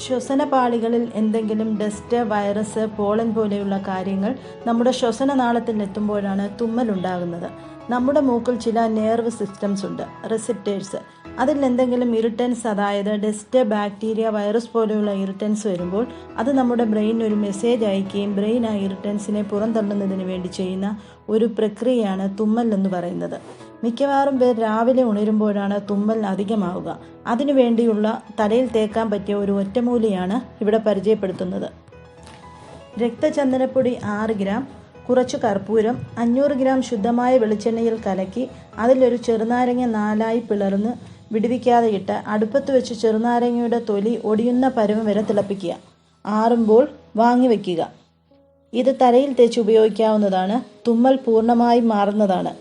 ശ്വസനപാളികളിൽ എന്തെങ്കിലും dust, virus, pollen പോലെയുള്ള കാര്യങ്ങൾ നമ്മുടെ ശ്വസനനാളത്തിൽ എത്തുമ്പോഴാണ് തുമ്മലുണ്ടാകുന്നത്. നമ്മുടെ മൂക്കിൽ ചില നെർവ് സിസ്റ്റംസ് ഉണ്ട്, റിസെപ്റ്റേഴ്സ്. അതിൽ എന്തെങ്കിലും ഇറിറ്റൻസ്, അതായത് ഡസ്റ്റ്, ബാക്ടീരിയ, വൈറസ് പോലെയുള്ള ഇറിറ്റൻസ് വരുമ്പോൾ അത് നമ്മുടെ ബ്രെയിനിന് ഒരു മെസ്സേജ് അയക്കുകയും ബ്രെയിൻ ആ ഇറിറ്റൻസിനെ പുറന്തള്ളുന്നതിന് വേണ്ടി ചെയ്യുന്ന ഒരു പ്രക്രിയയാണ് തുമ്മൽ എന്ന് പറയുന്നത്. മിക്കവാറും പേർ രാവിലെ ഉണരുമ്പോഴാണ് തുമ്മൽ അധികമാവുക. അതിനുവേണ്ടിയുള്ള തലയിൽ തേക്കാൻ പറ്റിയ ഒരു ഒറ്റമൂലിയാണ് ഇവിടെ പരിചയപ്പെടുത്തുന്നത്. രക്തചന്ദനപ്പൊടി 6 ഗ്രാം, കുറച്ച് കർപ്പൂരം, 500 ഗ്രാം ശുദ്ധമായ വെളിച്ചെണ്ണയിൽ കലക്കി അതിലൊരു ചെറുനാരങ്ങ 4 പിളർന്ന് വിടുവിക്കാതെ ഇട്ട് അടുപ്പത്ത് വെച്ച് ചെറുനാരങ്ങയുടെ തൊലി ഒടിയുന്ന പരുവം വരെ തിളപ്പിക്കുക. ആറുമ്പോൾ വാങ്ങി വയ്ക്കുക. ഇത് തലയിൽ തേച്ച് ഉപയോഗിക്കാവുന്നതാണ്. തുമ്മൽ പൂർണ്ണമായും മാറുന്നതാണ്.